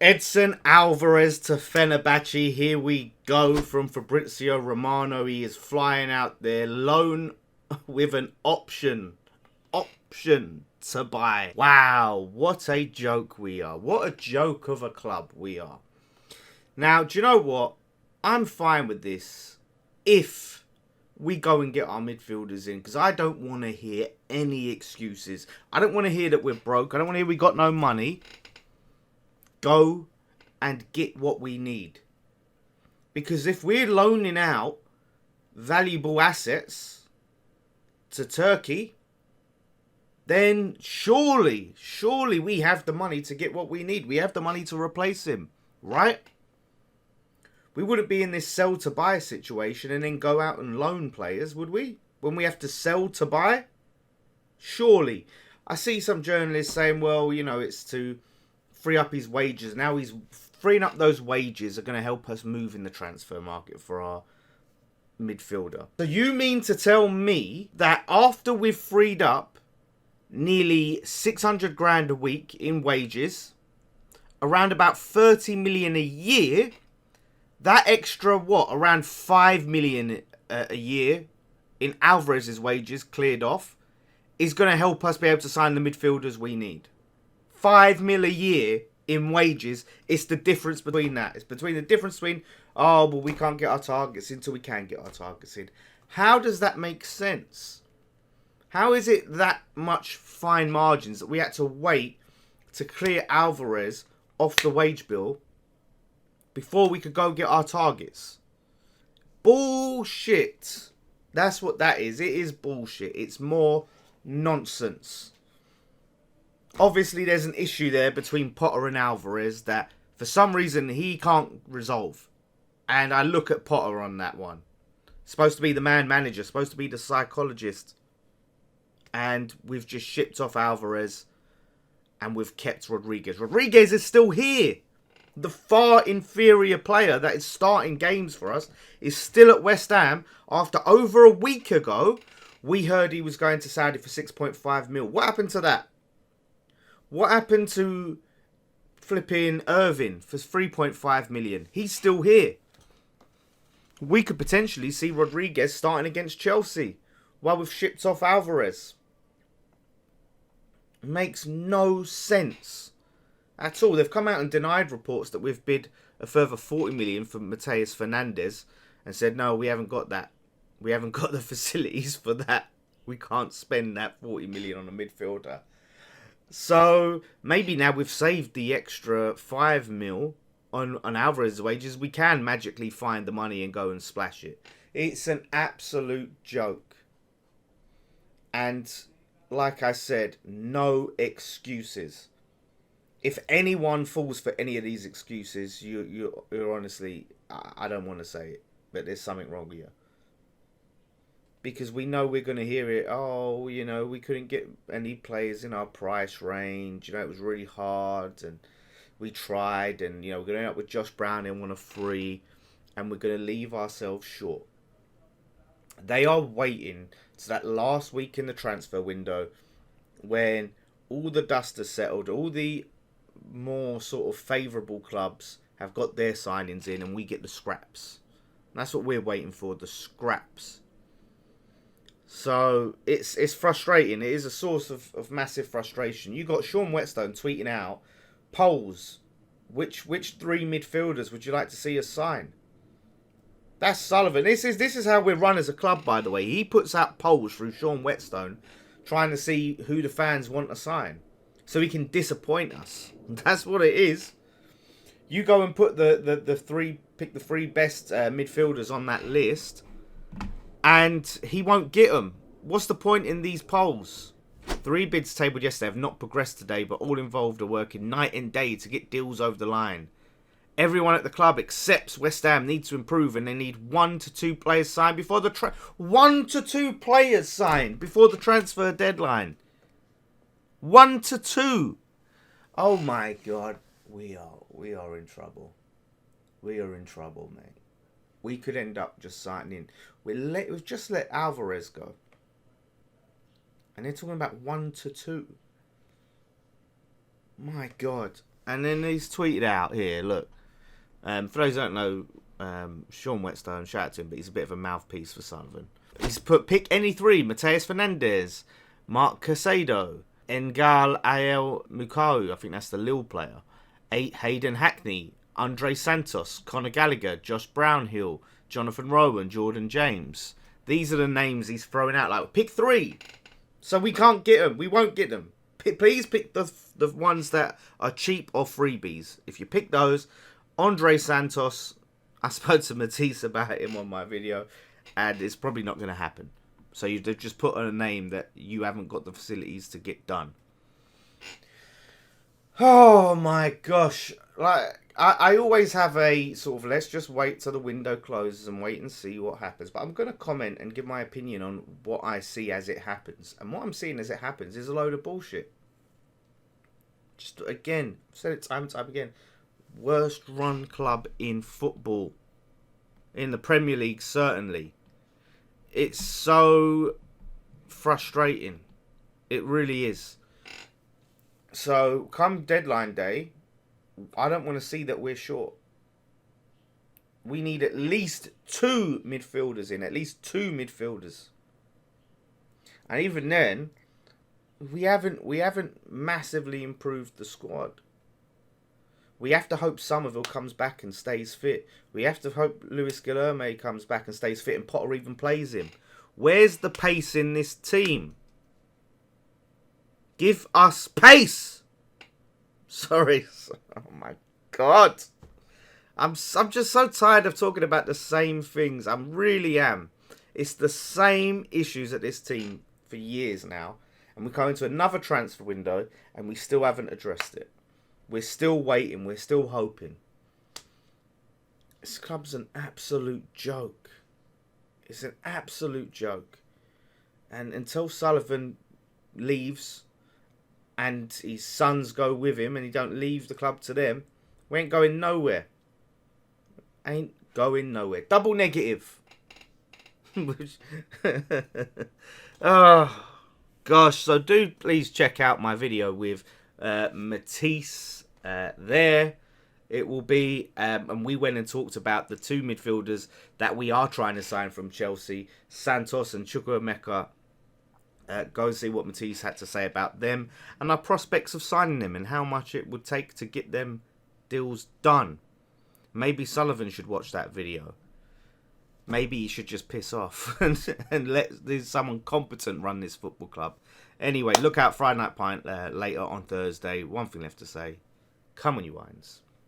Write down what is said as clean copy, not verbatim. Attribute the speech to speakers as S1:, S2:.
S1: Edson Alvarez to Fenerbahce. Here we go from Fabrizio Romano. He is flying out there. Loan with an option. Option to buy. Wow, what a joke we are. What a joke of a club we are. Now, do you know what? I'm fine with this if we go and get our midfielders in, because I don't want to hear any excuses. I don't want to hear that we're broke. I don't want to hear we got no money. Go and get what we need. Because if we're loaning out valuable assets to Turkey, then surely we have the money to get what we need. We have the money to replace him, right? We wouldn't be in this sell to buy situation and then go out and loan players, would we? When we have to sell to buy? Surely. I see some journalists saying, well, you know, it's to free up his wages. Now he's freeing up those wages are going to help us move in the transfer market for our midfielder. So you mean to tell me that after we've freed up nearly 600 grand a week in wages, around about 30 million a year, that extra, what, around 5 million a year in Alvarez's wages cleared off, is going to help us be able to sign the midfielders we need? 5 mil a year in wages. It's the difference between that. It's between the difference between, oh, well, we can't get our targets until we can get our targets in. How does that make sense? How is it that much fine margins that we had to wait to clear Alvarez off the wage bill before we could go get our targets? Bullshit. That's what that is. It is bullshit. It's more nonsense. Obviously, there's an issue there between Potter and Alvarez that for some reason he can't resolve. And I look at Potter on that one. Supposed to be the man manager, supposed to be the psychologist. And we've just shipped off Alvarez and we've kept Rodriguez. Rodriguez is still here. The far inferior player that is starting games for us is still at West Ham after over a week ago we heard he was going to Saudi for 6.5 mil. What happened to that? What happened to flipping Irvin for 3.5 million? He's still here. We could potentially see Rodriguez starting against Chelsea while we've shipped off Alvarez. It makes no sense at all. They've come out and denied reports that we've bid a further 40 million for Mateus Fernandes and said, no, we haven't got that. We haven't got the facilities for that. We can't spend that 40 million on a midfielder. So maybe now we've saved the extra 5 mil on Alvarez's wages, we can magically find the money and go and splash it. It's an absolute joke. And like I said, no excuses. If anyone falls for any of these excuses, you're honestly, I don't want to say it, but there's something wrong with you. Because we know we're going to hear it. Oh, you know, we couldn't get any players in our price range. You know, it was really hard and we tried. And, you know, we're going to end up with Josh Brown in one of free. And we're going to leave ourselves short. They are waiting to that last week in the transfer window when all the dust has settled. All the more sort of favourable clubs have got their signings in and we get the scraps. And that's what we're waiting for, the scraps. So it's frustrating. It is a source of massive frustration. You got Sean Whetstone tweeting out polls. Which 3 midfielders would you like to see us sign? That's Sullivan. This is how we run as a club, by the way. He puts out polls through Sean Whetstone trying to see who the fans want to sign. So he can disappoint us. That's what it is. You go and put pick the 3 best midfielders on that list. And he won't get them. What's the point in these polls? 3 bids tabled yesterday have not progressed today, but all involved are working night and day to get deals over the line. Everyone at the club accepts West Ham needs to improve and they need 1 to 2 players signed before the 1 to 2 players signed before the transfer deadline. 1 to 2. Oh my God, we are in trouble. We are in trouble, mate. We could end up just signing. We've just let Alvarez go. And they're talking about 1 to 2. My God. And then he's tweeted out here, look, for those who don't know, Sean Whetstone, shout out to him, but he's a bit of a mouthpiece for Sullivan. He's put, pick any three: Mateus Fernandes, Mark Casado, Engal Al Mukau, I think that's the Lille player, Hayden Hackney, Andre Santos, Conor Gallagher, Josh Brownhill, Jonathan Rowe, and Jordan James. These are the names he's throwing out. Like, pick three. So we can't get them. We won't get them. Please pick the ones that are cheap or freebies. If you pick those, Andre Santos, I spoke to Matisse about him on my video, and it's probably not going to happen. So they've just put on a name that you haven't got the facilities to get done. Oh my gosh. Like, I always have a sort of, let's just wait till the window closes and wait and see what happens. But I'm going to comment and give my opinion on what I see as it happens. And what I'm seeing as it happens is a load of bullshit. Just, again, I've said it time and time again. Worst run club in football. In the Premier League, certainly. It's so frustrating. It really is. So, come deadline day, I don't want to see that we're short. We need at least 2 midfielders in. At least 2 midfielders. And even then, we haven't massively improved the squad. We have to hope Somerville comes back and stays fit. We have to hope Luis Guilherme comes back and stays fit and Potter even plays him. Where's the pace in this team? Give us pace! Sorry. Oh my God. I'm just so tired of talking about the same things. I really am. It's the same issues at this team for years now. And we're going to another transfer window and we still haven't addressed it. We're still waiting. We're still hoping. This club's an absolute joke. It's an absolute joke. And until Sullivan leaves and his sons go with him and he don't leave the club to them, we ain't going nowhere. Ain't going nowhere. Double negative. Oh, gosh. So do please check out my video with Matisse there. It will be, and we went and talked about the 2 midfielders that we are trying to sign from Chelsea, Santos and Chukwuemeka. Go and see what Matisse had to say about them and our prospects of signing them and how much it would take to get them deals done. Maybe Sullivan should watch that video. Maybe he should just piss off and let someone competent run this football club. Anyway, look out Friday Night Pint later on Thursday. One thing left to say. Come on, you Wines.